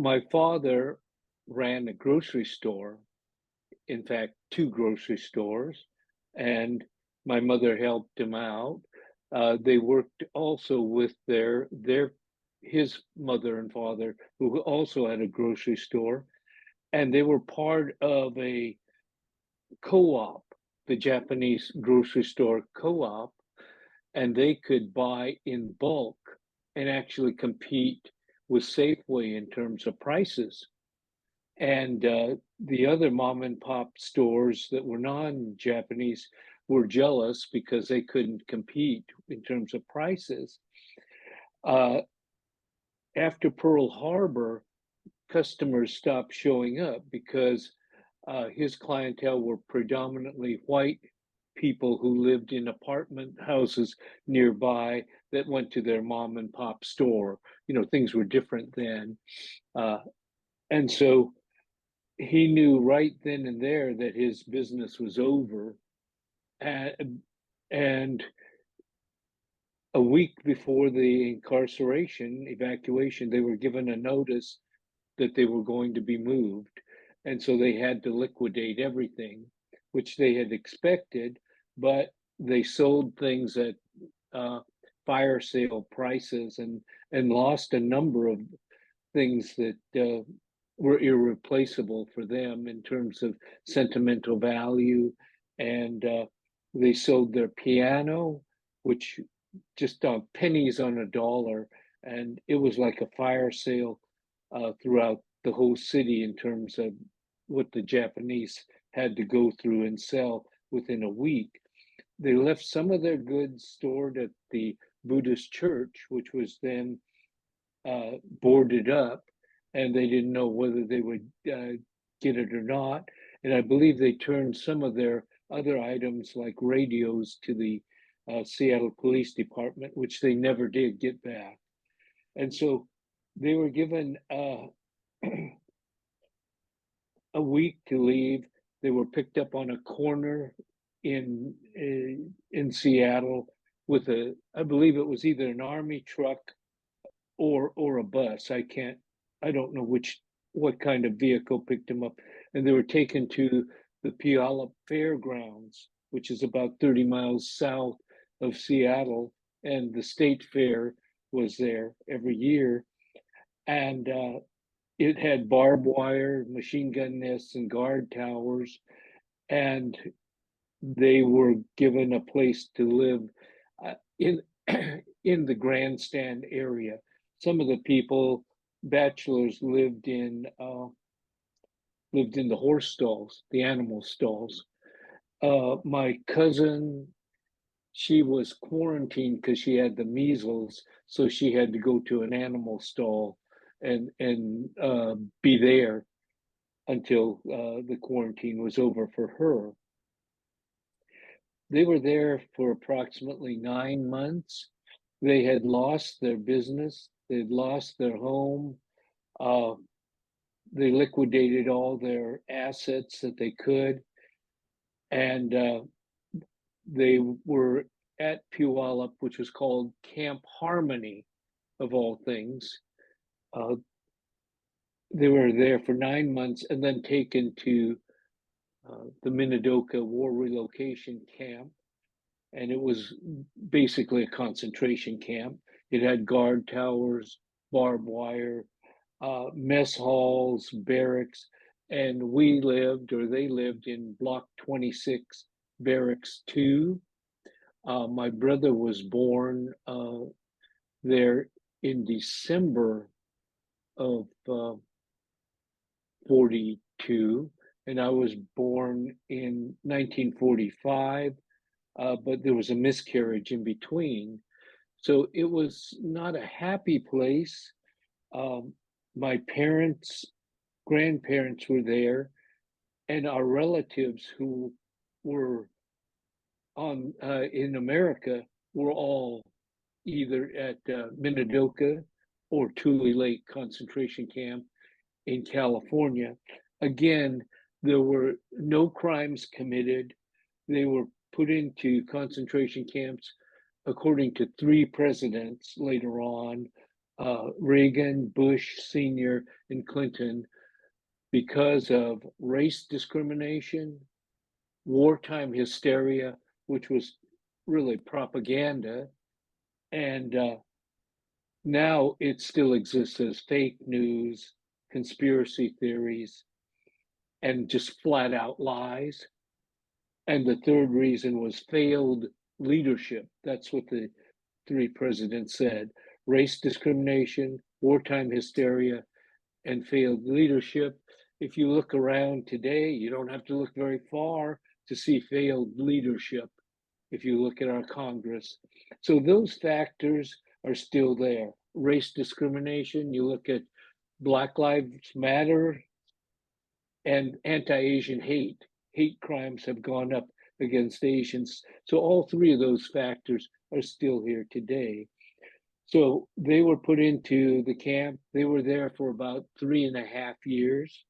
My father ran a grocery store, in fact, two grocery stores, and my mother helped him out. They worked also with his mother and father, who also had a grocery store, and they were part of a co-op, the Japanese grocery store co-op, and they could buy in bulk and actually compete with Safeway in terms of prices. And the other mom and pop stores that were non-Japanese were jealous because they couldn't compete in terms of prices. Uh, After Pearl Harbor, customers stopped showing up because his clientele were predominantly white people who lived in apartment houses nearby that went to their mom and pop store. You know, things were different then. Uh, and so he knew right then and there that his business was over. And a week before the evacuation, they were given a notice that they were going to be moved. And so they had to liquidate everything, which they had expected, but they sold things at uh, fire sale prices and lost a number of things that were irreplaceable for them in terms of sentimental value. And they sold their piano, which just pennies on a dollar. And it was like a fire sale throughout the whole city in terms of what the Japanese had to go through and sell within a week. They left some of their goods stored at the Buddhist church, which was then boarded up, and they didn't know whether they would get it or not. And I believe they turned some of their other items, like radios, to the Seattle Police Department, which they never did get back. And so they were given a week to leave. They were picked up on a corner in Seattle with I believe it was either an army truck or a bus. I don't know what kind of vehicle picked them up, and they were taken to the Puyallup Fairgrounds, which is about 30 miles south of Seattle, and the state fair was there every year, and it had barbed wire, machine gun nests, and guard towers, and they were given a place to live in in the grandstand area. Some of the people, bachelors, lived in the horse stalls, the animal stalls. My cousin, she was quarantined because she had the measles, so she had to go to an animal stall and be there until the quarantine was over for her. They were there for approximately 9 months. They had lost their business, they'd lost their home. Uh, they liquidated all their assets that they could, and they were at Puyallup, which was called Camp Harmony, of all things. Uh, they were there for 9 months and then taken to the Minidoka War Relocation Camp, and it was basically a concentration camp. It had guard towers, barbed wire, mess halls, barracks, and they lived in Block 26, Barracks 2. My brother was born there in December of 42, and I was born in 1945, but there was a miscarriage in between. So it was not a happy place. Um, my grandparents were there, and our relatives who were in America were all either at Minidoka or Tule Lake concentration camp in California. Again, there were no crimes committed. They were put into concentration camps according to three presidents later on. Reagan, Bush Sr., and Clinton because of race discrimination, wartime hysteria, which was really propaganda, and now it still exists as fake news, conspiracy theories, and just flat out lies. And the third reason was failed leadership. That's what the three presidents said: race discrimination, wartime hysteria, and failed leadership. If you look around today, you don't have to look very far to see failed leadership if you look at our Congress. So those factors are still there. Race discrimination, you look at Black Lives Matter and anti-Asian hate. Hate crimes have gone up against Asians. So all three of those factors are still here today. So they were put into the camp. They were there for about 3.5 years.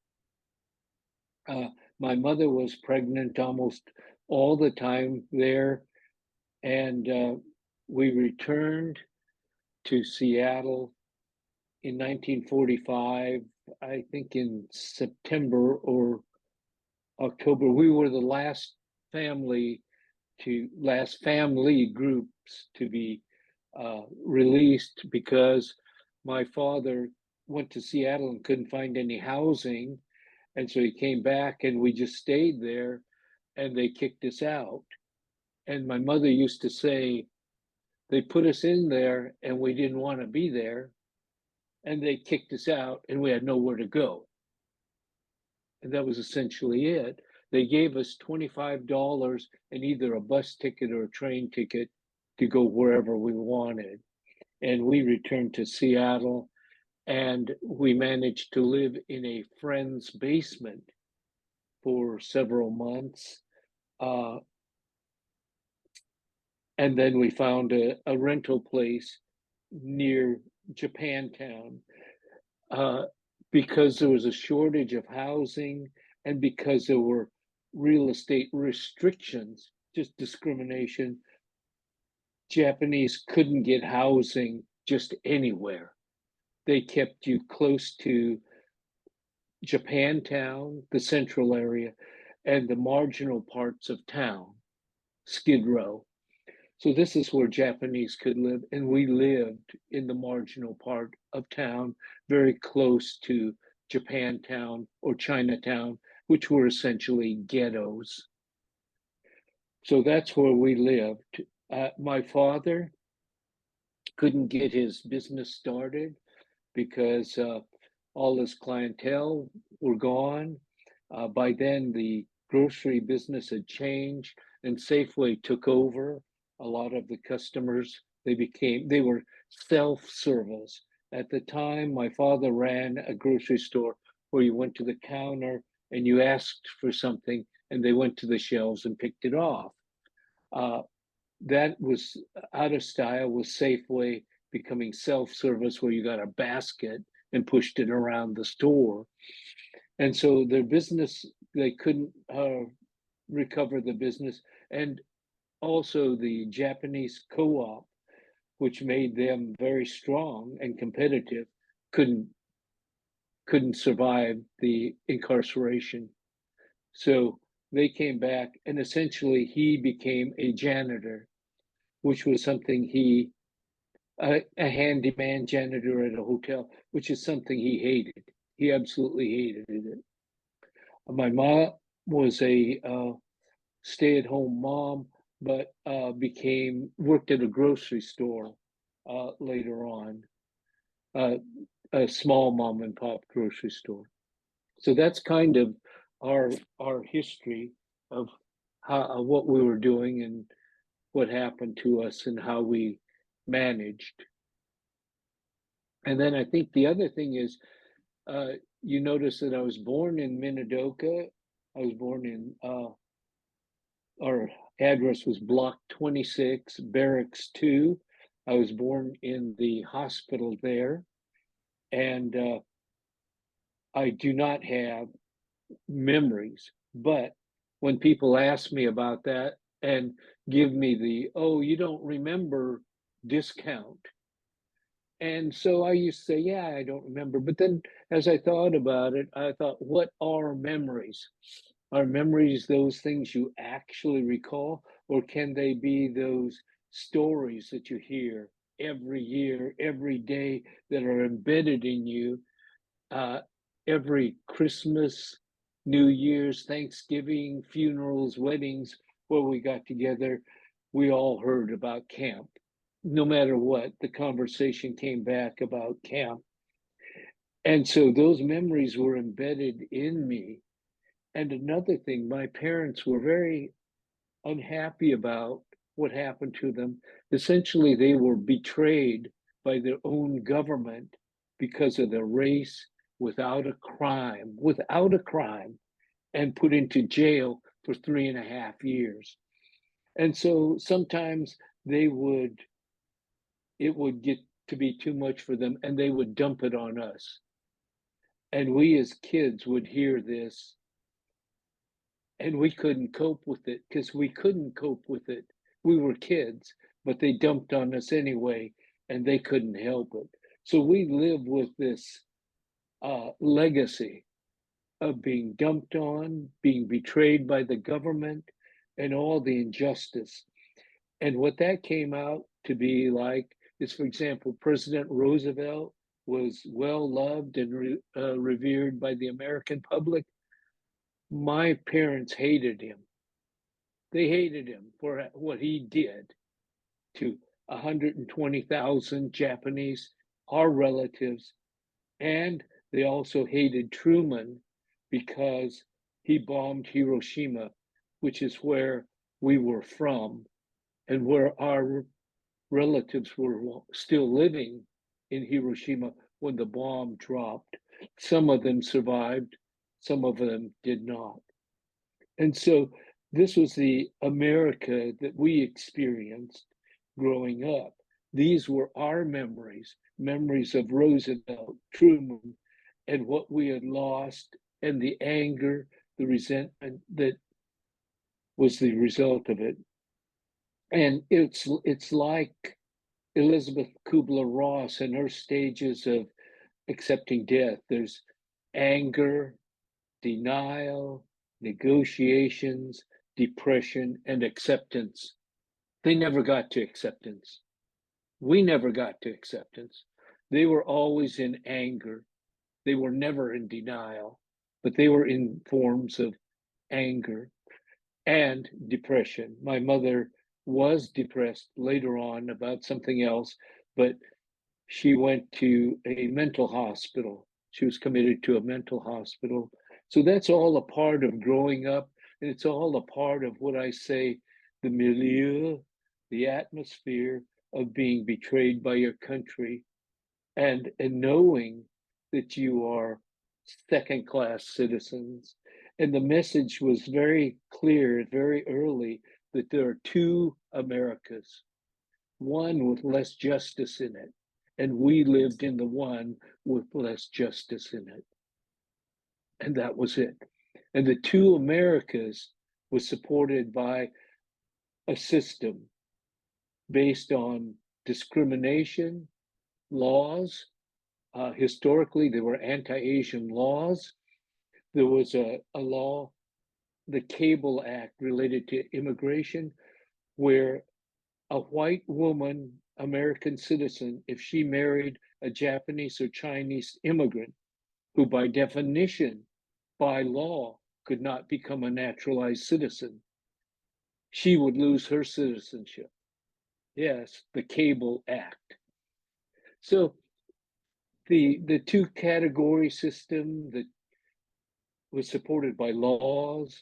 My mother was pregnant almost all the time there. And we returned to Seattle in 1945, I think in September or October. We were the last family groups to be released because my father went to Seattle and couldn't find any housing. And so he came back and we just stayed there and they kicked us out. And my mother used to say, they put us in there and we didn't want to be there. And they kicked us out and we had nowhere to go. And that was essentially it. They gave us $25 and either a bus ticket or a train ticket to go wherever we wanted. And we returned to Seattle and we managed to live in a friend's basement for several months. And then we found a rental place near Japantown because there was a shortage of housing and because there were real estate restrictions, just discrimination. Japanese couldn't get housing just anywhere. They kept you close to Japantown, the central area, and the marginal parts of town, Skid Row. So this is where Japanese could live, and we lived in the marginal part of town, very close to Japantown or Chinatown, which were essentially ghettos. So that's where we lived. My father couldn't get his business started because all his clientele were gone. By then, the grocery business had changed, and Safeway took over a lot of the customers. They were self-service. At the time, my father ran a grocery store where you went to the counter and you asked for something, and they went to the shelves and picked it off. That was out of style with Safeway becoming self-service, where you got a basket and pushed it around the store. And so their business, they couldn't recover the business. And also the Japanese co-op, which made them very strong and competitive, couldn't survive the incarceration. So they came back and essentially he became a janitor, which was something a handyman janitor at a hotel, which is something he hated. He absolutely hated it. My mom was a stay-at-home mom, but worked at a grocery store later on, a small mom and pop grocery store. So that's kind of our history of what we were doing and what happened to us and how we managed. And then I think the other thing is, you notice that I was born in Minidoka. I was born in, our address was Block 26, Barracks 2. I was born in the hospital there. And I do not have memories. But when people ask me about that and give me oh, you don't remember discount. And so I used to say, yeah, I don't remember. But then as I thought about it, I thought, what are memories? Are memories those things you actually recall, or can they be those stories that you hear every year, every day that are embedded in you? uh, every Christmas, New Year's, Thanksgiving, funerals, weddings, where we got together, we all heard about camp. No matter what, the conversation came back about camp. And so those memories were embedded in me. And another thing, my parents were very unhappy about what happened to them. Essentially, they were betrayed by their own government because of their race without a crime, and put into jail for 3.5 years. And so sometimes they would, it would get to be too much for them and they would dump it on us. And we as kids would hear this and we couldn't cope with it because we couldn't cope with it. We were kids, but they dumped on us anyway, and they couldn't help it. So we live with this legacy of being dumped on, being betrayed by the government, and all the injustice. And what that came out to be like is, for example, President Roosevelt was well loved and revered by the American public. My parents hated him. They hated him for what he did to 120,000 Japanese, our relatives, and they also hated Truman because he bombed Hiroshima, which is where we were from and where our relatives were still living in Hiroshima when the bomb dropped. Some of them survived, some of them did not. And so this was the America that we experienced growing up. These were our memories, memories of Roosevelt, Truman, and what we had lost, and the anger, the resentment that was the result of it. And it's like Elizabeth Kubler-Ross and her stages of accepting death. There's anger, denial, negotiations, depression, and acceptance. They never got to acceptance. We never got to acceptance. They were always in anger. They were never in denial, but they were in forms of anger and depression. My mother was depressed later on about something else, but she went to a mental hospital. She was committed to a mental hospital. So that's all a part of growing up. And it's all a part of what I say, the milieu, the atmosphere of being betrayed by your country, and knowing that you are second class citizens. And the message was very clear, very early, that there are two Americas, one with less justice in it. And we lived in the one with less justice in it. And that was it. And the two Americas was supported by a system based on discrimination, laws. Historically, there were anti-Asian laws. There was a law, the Cable Act, related to immigration, where a white woman, American citizen, if she married a Japanese or Chinese immigrant, who by definition, by law, could not become a naturalized citizen, she would lose her citizenship. Yes, the Cable Act. So the two category system that was supported by laws,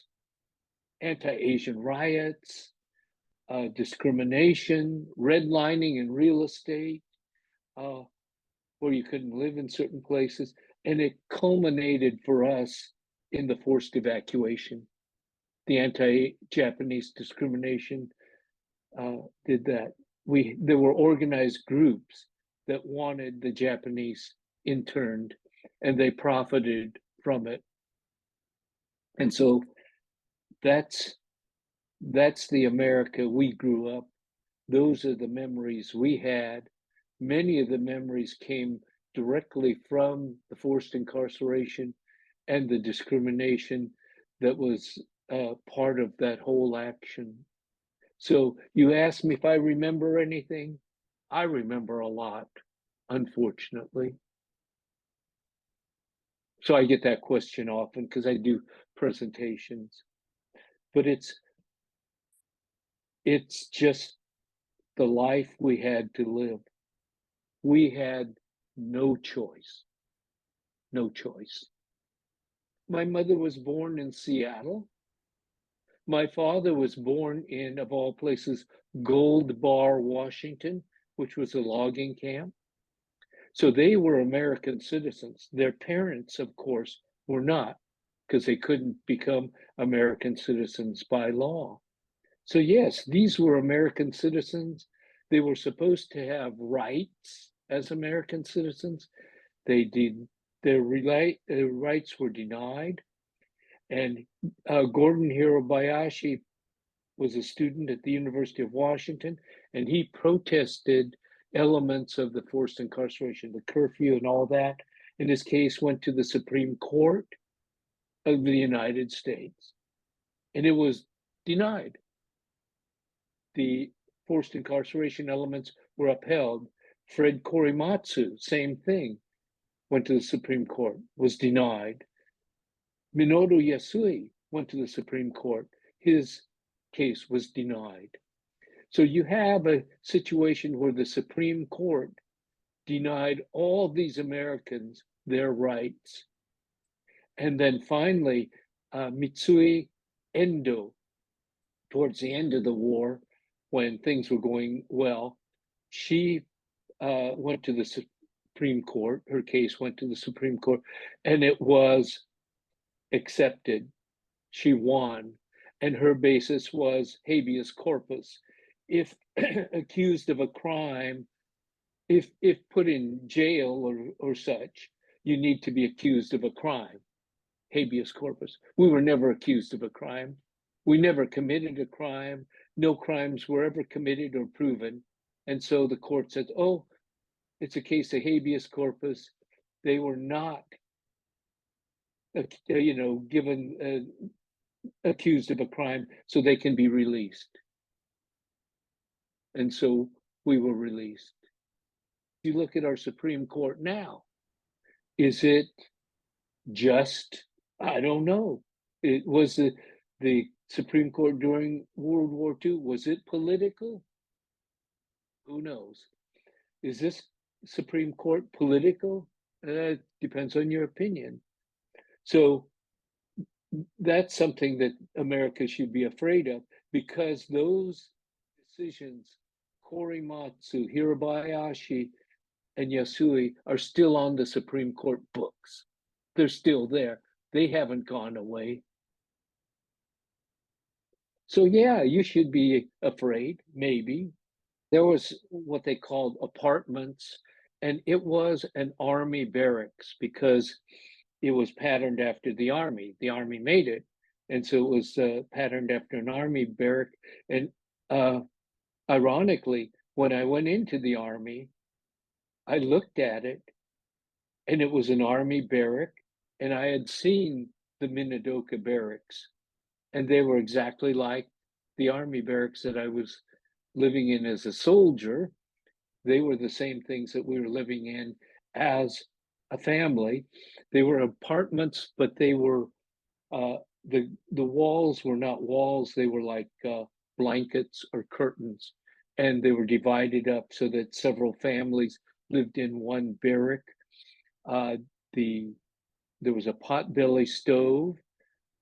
anti-Asian riots, discrimination, redlining in real estate, uh, where you couldn't live in certain places. And it culminated for us in the forced evacuation. The anti-Japanese discrimination did that. There were organized groups that wanted the Japanese interned, and they profited from it. And so that's the America we grew up. Those are the memories we had. many of the memories came directly from the forced incarceration and the discrimination that was part of that whole action. So you asked me if I remember anything. I remember a lot, unfortunately. So I get that question often because I do presentations. But it's just the life we had to live. We had no choice. No choice. My mother was born in Seattle. My father was born in, of all places, Gold Bar, Washington, which was a logging camp. So they were American citizens. Their parents, of course, were not, because they couldn't become American citizens by law. So, yes, these were American citizens. They were supposed to have rights as American citizens. They did, their rights were denied. And Gordon Hirabayashi was a student at the University of Washington, and he protested elements of the forced incarceration, the curfew and all that. In his case, went to the Supreme Court of the United States, and it was denied. The forced incarceration elements were upheld. Fred Korematsu, same thing, went to the Supreme Court, was denied. Minoru Yasui went to the Supreme Court. His case was denied. So you have a situation where the Supreme Court denied all these Americans their rights. And then finally, Mitsui Endo, towards the end of the war, when things were going well, she went to the Supreme Court. Her case went to the Supreme Court, and it was accepted. She won, and her basis was habeas corpus. If accused of a crime, if put in jail or such, you need to be accused of a crime, habeas corpus. We were never accused of a crime. We never committed a crime. No crimes were ever committed or proven. And so the court said, oh, it's a case of habeas corpus. They were not, given accused of a crime, so they can be released. And so we were released. You look at our Supreme Court now, is it just, I don't know. It was the Supreme Court during World War II, was it political? Who knows? Is this Supreme Court political? Depends on your opinion. So that's something that America should be afraid of, because those decisions, Korimatsu, Hirabayashi, and Yasui, are still on the Supreme Court books. They're still there. They haven't gone away. So yeah, you should be afraid, maybe. There was what they called apartments, and it was an army barracks because it was patterned after the army. The army made it, and so it was patterned after an army barrack. And ironically, when I went into the army, I looked at it, and it was an army barrack, and I had seen the Minidoka barracks, and they were exactly like the army barracks that I was living in as a soldier. They were the same things that we were living in as a family. They were apartments, but they were the walls were not walls. They were like blankets or curtains, and they were divided up so that several families lived in one barrack. Uh, there was a potbelly stove.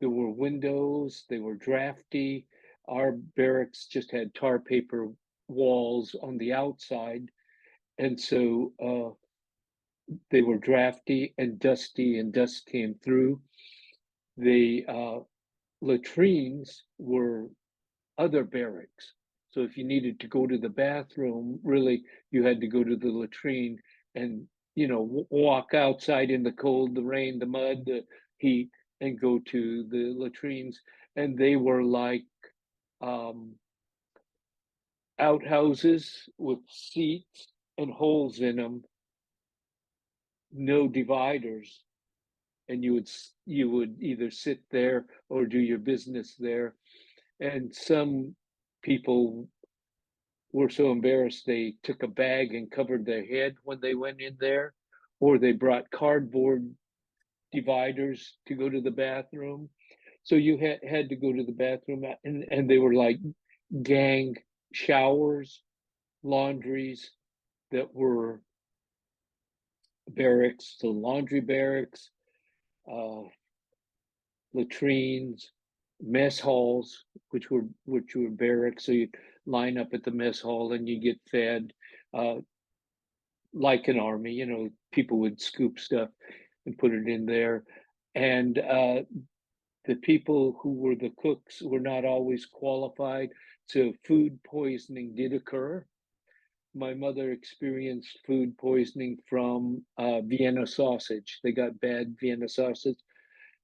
There were windows. They were drafty. Our barracks just had tar paper walls on the outside, and so they were drafty and dusty, and dust came through. The latrines were other barracks. So if you needed to go to the bathroom, really, you had to go to the latrine and, walk outside in the cold, the rain, the mud, the heat, and go to the latrines. And they were like um, outhouses with seats and holes in them, no dividers, and you would either sit there or do your business there. And some people were so embarrassed they took a bag and covered their head when they went in there, or they brought cardboard dividers to go to the bathroom. So you had to go to the bathroom, and they were like gang showers, laundries that were barracks, so laundry barracks, uh, latrines, mess halls, which were barracks. So you line up at the mess hall and you get fed, uh, like an army. People would scoop stuff and put it in there, and the people who were the cooks were not always qualified, so food poisoning did occur. My mother experienced food poisoning from Vienna sausage. They got bad Vienna sausage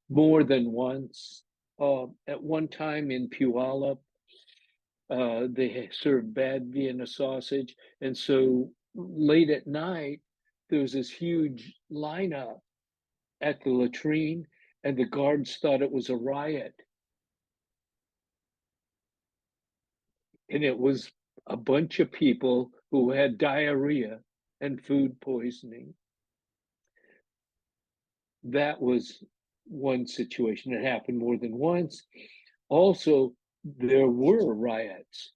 more than once. At one time in Puyallup, they served bad Vienna sausage, and so late at night there was this huge lineup at the latrine, and the guards thought it was a riot, and it was a bunch of people who had diarrhea and food poisoning. That was one situation that happened more than once. Also, there were riots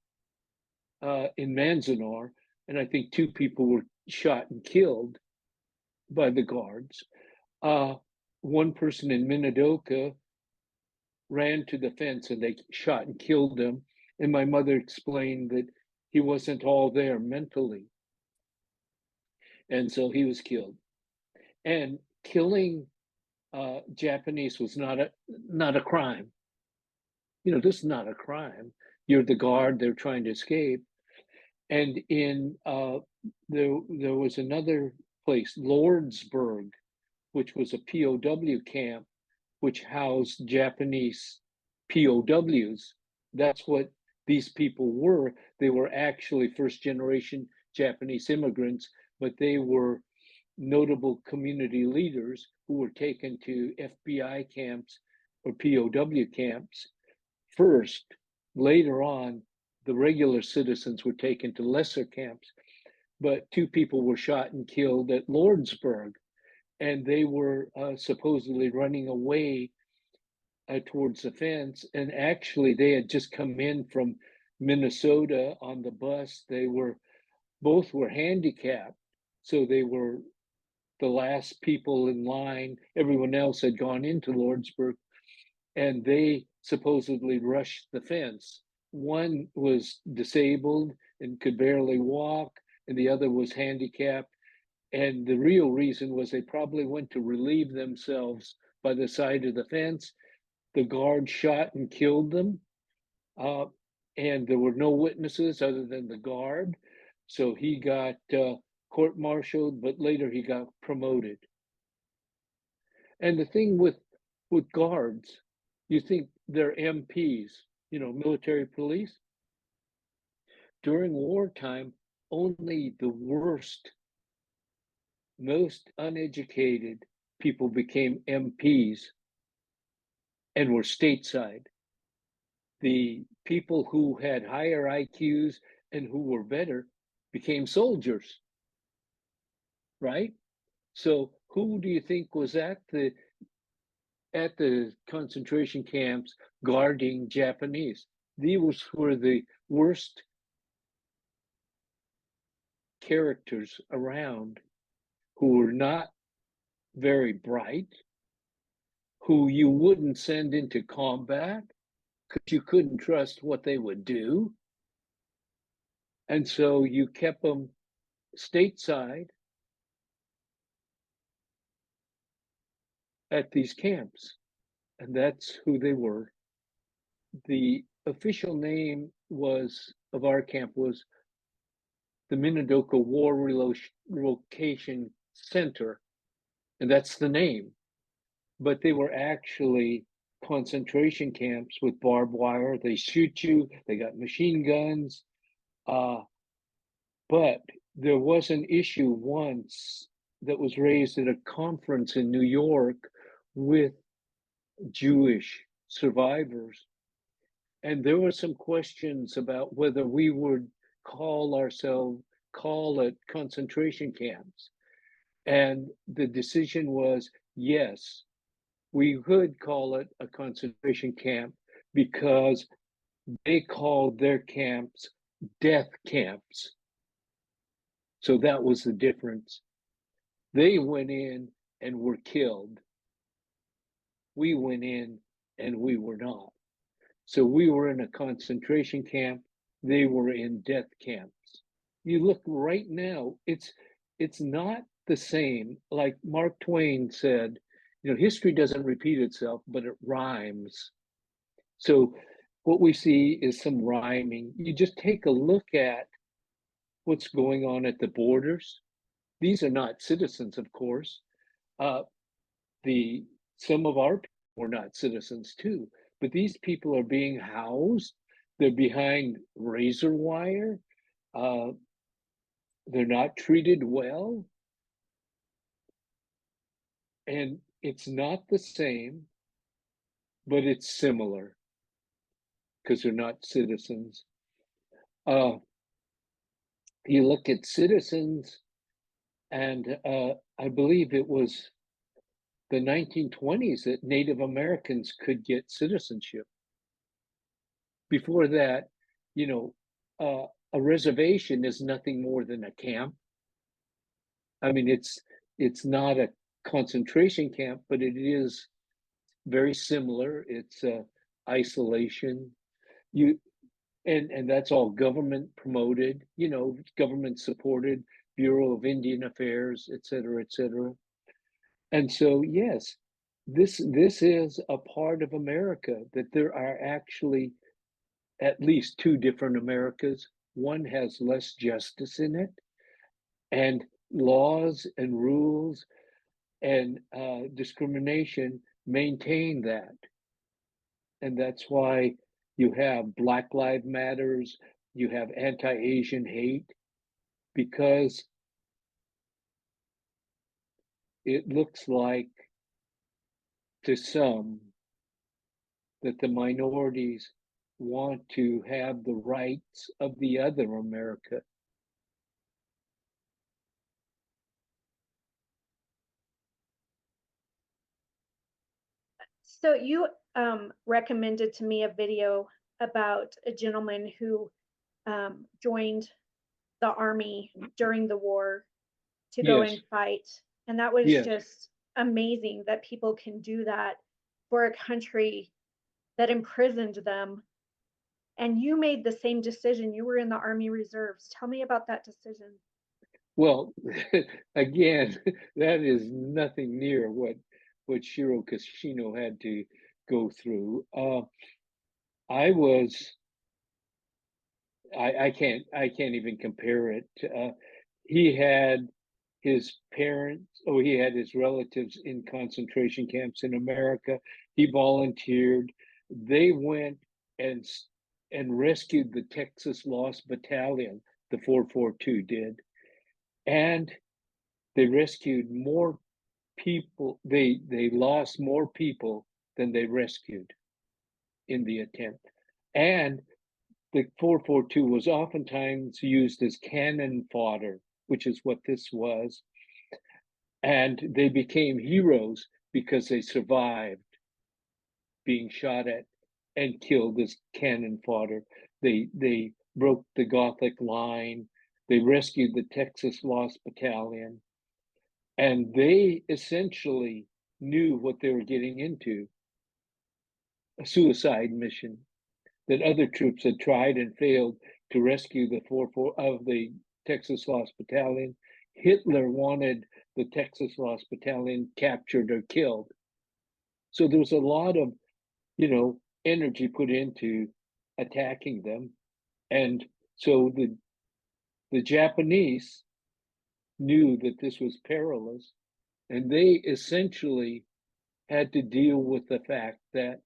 in Manzanar, and I think 2 people were shot and killed by the guards. One person in Minidoka ran to the fence and they shot and killed him. And my mother explained that he wasn't all there mentally. And so he was killed. And killing Japanese was not a crime. This is not a crime. You're the guard, they're trying to escape. And in there was another place, Lordsburg, which was a POW camp, which housed Japanese POWs. That's what these people were. They were actually first generation Japanese immigrants, but they were notable community leaders who were taken to FBI camps or POW camps first. Later on, the regular citizens were taken to lesser camps, but 2 people were shot and killed at Lordsburg, and they were supposedly running away towards the fence. And actually, they had just come in from Minnesota on the bus. Both were handicapped, so they were the last people in line. Everyone else had gone into Lordsburg, and they supposedly rushed the fence. One was disabled and could barely walk, and the other was handicapped. And the real reason was they probably went to relieve themselves by the side of the fence. The guard shot and killed them, uh, and there were no witnesses other than the guard. So he got court-martialed, but later he got promoted. And the thing with guards, you think they're MPs, military police. During wartime, only the worst, most uneducated people became MPs and were stateside. The people who had higher IQs and who were better became soldiers, right? So who do you think was at the concentration camps guarding Japanese? These were the worst characters around, who were not very bright, who you wouldn't send into combat because you couldn't trust what they would do. And so you kept them stateside at these camps, and that's who they were. The official name of our camp was the Minidoka Relocation Center, and that's the name. But they were actually concentration camps with barbed wire. They shoot you, they got machine guns, but there was an issue once that was raised at a conference in New York with Jewish survivors. And there were some questions about whether we would call it concentration camps. And the decision was yes, we could call it a concentration camp because they called their camps death camps. So that was the difference. They went in and were killed. We went in and we were not. So we were in a concentration camp. They were in death camps. You look right now, it's not the same. Like Mark Twain said, history doesn't repeat itself, but it rhymes. So what we see is some rhyming. You just take a look at what's going on at the borders. These are not citizens, of course. Uh, some of our people were not citizens too, but these people are being housed. They're behind razor wire. Uh, they're not treated well, and it's not the same, but it's similar because they're not citizens. You look at citizens, and I believe it was the 1920s that Native Americans could get citizenship. Before that, you know, a reservation is nothing more than a camp. I mean, it's not a concentration camp, but it is very similar. It's isolation. You and that's all government promoted, government supported, Bureau of Indian Affairs, et cetera, et cetera. And so, yes, this is a part of America that there are actually at least two different Americas. One has less justice in it, and laws and rules and discrimination maintain that. And that's why you have Black Lives Matters, you have anti-Asian hate, because it looks like to some that the minorities want to have the rights of the other America. So you recommended to me a video about a gentleman who joined the army during the war to go Yes, and fight. And that was yes. just amazing that people can do that for a country that imprisoned them. And you made the same decision. You were in the Army Reserves. Tell me about that decision. Well, again, that is nothing near what Shiro Kashino had to go through. I was I can't even compare it. He had his parents, he had his relatives in concentration camps in America. He volunteered. They went and and rescued the Texas Lost Battalion. The 442 did, and they rescued more people. They lost more people than they rescued in the attempt, and the 442 was oftentimes used as cannon fodder, which is what this was. And they became heroes because they survived being shot at and killed as cannon fodder. They broke the Gothic line. They rescued the Texas Lost Battalion. And they essentially knew what they were getting into, a suicide mission that other troops had tried and failed to rescue the 4 of the Texas Lost Battalion. Hitler wanted the Texas Lost Battalion captured or killed. So there was a lot of, energy put into attacking them. And so the Japanese knew that this was perilous, and they essentially had to deal with the fact that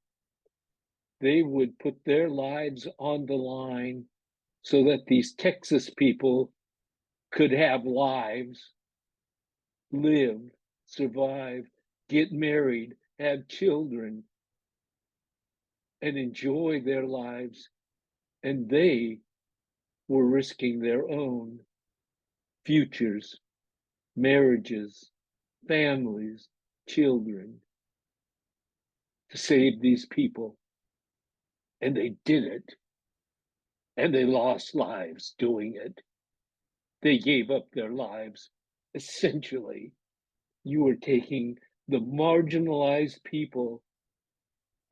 they would put their lives on the line so that these Texas people could have lives, live, survive, get married, have children, and enjoy their lives, and they were risking their own futures, marriages, families, children to save these people. And they did it. And they lost lives doing it. They gave up their lives. Essentially, you are taking the marginalized people,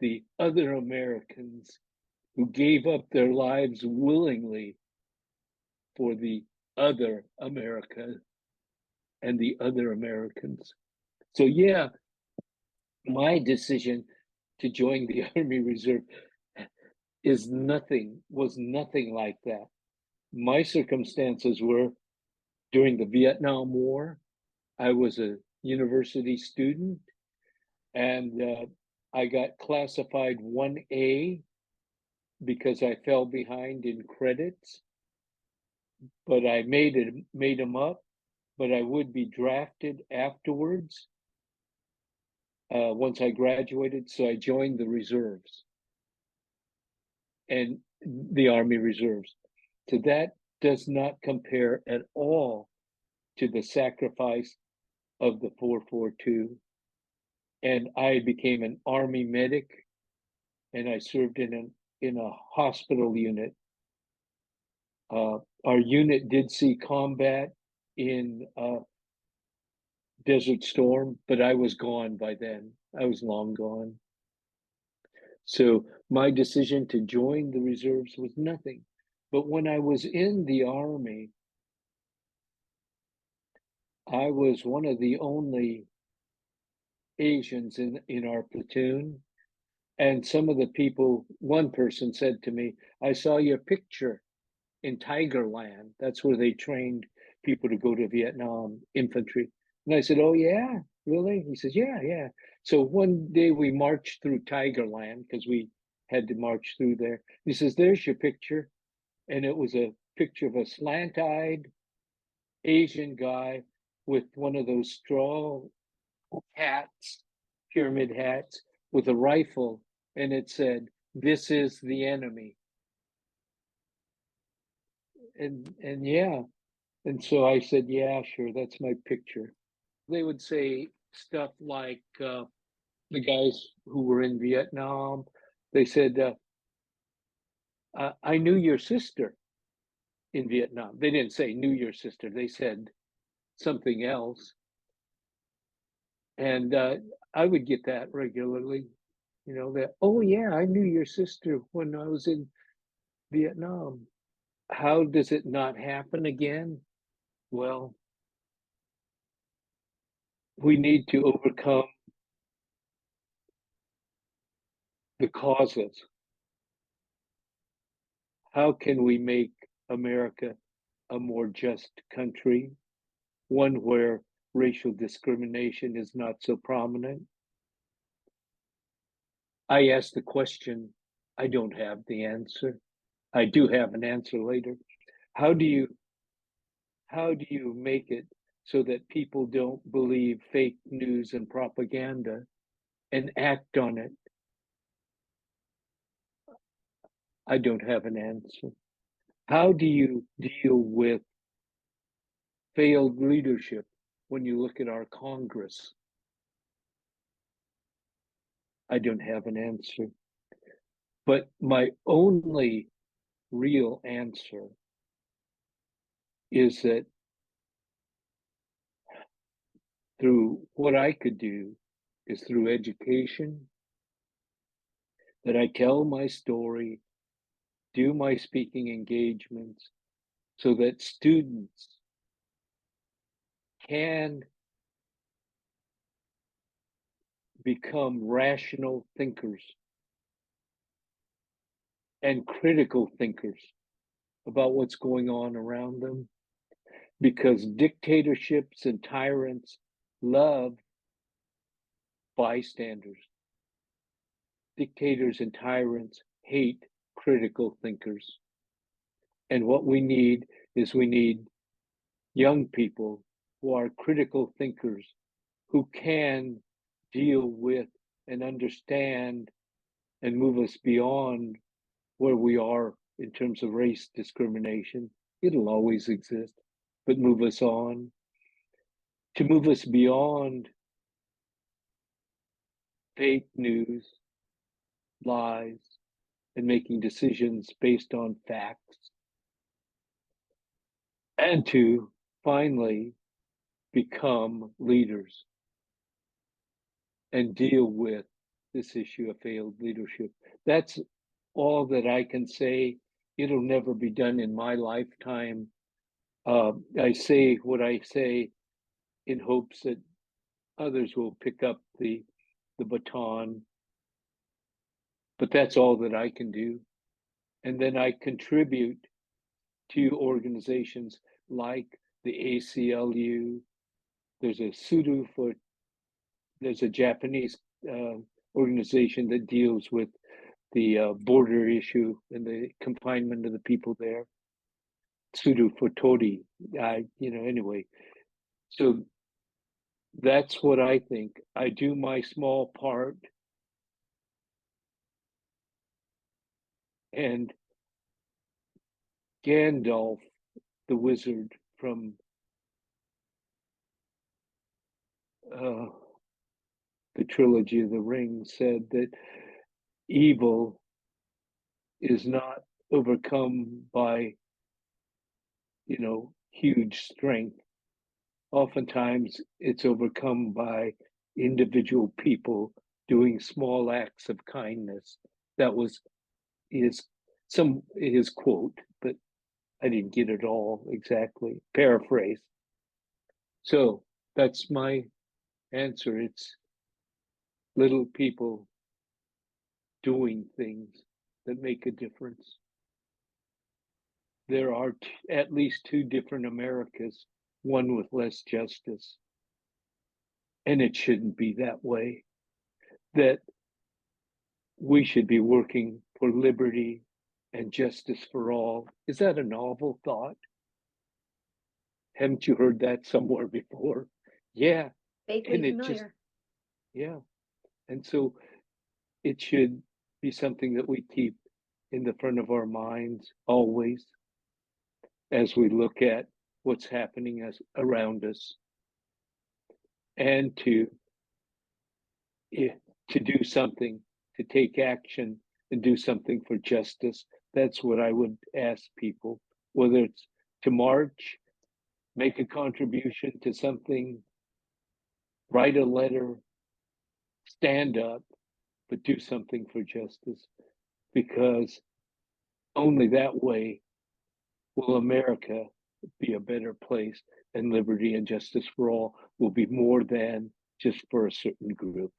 the other Americans who gave up their lives willingly for the other America and the other Americans. So, yeah, my decision to join the Army Reserve was nothing like that. My circumstances were during the Vietnam War. I was a university student, and I got classified 1A because I fell behind in credits, but I made them up. But I would be drafted afterwards once I graduated, so I joined the reserves and the Army Reserves. So that does not compare at all to the sacrifice of the 442. And I became an Army medic, and I served in a hospital unit. Our unit did see combat in Desert Storm, but I was gone by then. I was long gone. So my decision to join the reserves was nothing. But when I was in the Army, I was one of the only Asians in our platoon. And some of the people, one person said to me, I saw your picture in Tigerland. That's where they trained people to go to Vietnam, infantry. And I said, oh, yeah, really? He says, yeah, yeah. So one day we marched through Tigerland because we had to march through there. He says, there's your picture. And it was a picture of a slant-eyed Asian guy with one of those straw hats, pyramid hats, with a rifle. And it said, this is the enemy. And yeah, and so I said, yeah, sure, that's my picture. They would say stuff like the guys who were in Vietnam, they said, I knew your sister in Vietnam. They didn't say knew your sister, they said something else. And I would get that regularly, that, oh, yeah, I knew your sister when I was in Vietnam. How does it not happen again? Well, we need to overcome the causes. How can we make America a more just country, one where racial discrimination is not so prominent? I asked the question. I don't have the answer. I do have an answer later. How do you make it so that people don't believe fake news and propaganda and act on it? I don't have an answer. How do you deal with failed leadership when you look at our Congress? I don't have an answer. But my only real answer is that through what I could do is through education, that I tell my story, do my speaking engagements, so that students can become rational thinkers and critical thinkers about what's going on around them, because dictatorships and tyrants love bystanders. Dictators and tyrants hate critical thinkers. And what we need is young people who are critical thinkers, who can deal with and understand and move us beyond where we are in terms of race discrimination. It'll always exist, but move us on, to move us beyond fake news, lies, and making decisions based on facts, and to finally become leaders and deal with this issue of failed leadership. That's all that I can say. It'll never be done in my lifetime. I say what I say in hopes that others will pick up the baton, but that's all that I can do. And then I contribute to organizations like the ACLU. There's a Sudo for there's a Japanese uh, organization that deals with the border issue and the confinement of the people there. Sudo for Tori, anyway. So that's what I think. I do my small part, and Gandalf, the wizard from uh, the trilogy of the ring, said that evil is not overcome by, huge strength. Oftentimes, it's overcome by individual people doing small acts of kindness. That was his his quote, but I didn't get it all exactly. Paraphrase. So that's my answer. It's little people doing things that make a difference. There are at least two different Americas, one with less justice. And it shouldn't be that way. That we should be working for liberty and justice for all. Is that a novel thought? Haven't you heard that somewhere before? Yeah. Vaguely And it just, familiar. yeah. And so it should be something that we keep in the front of our minds always as we look at what's happening around us, and eh, to do something, to take action and do something for justice. That's what I would ask people, whether it's to march, make a contribution to something, write a letter, stand up, but do something for justice, because only that way will America be a better place, and liberty and justice for all will be more than just for a certain group.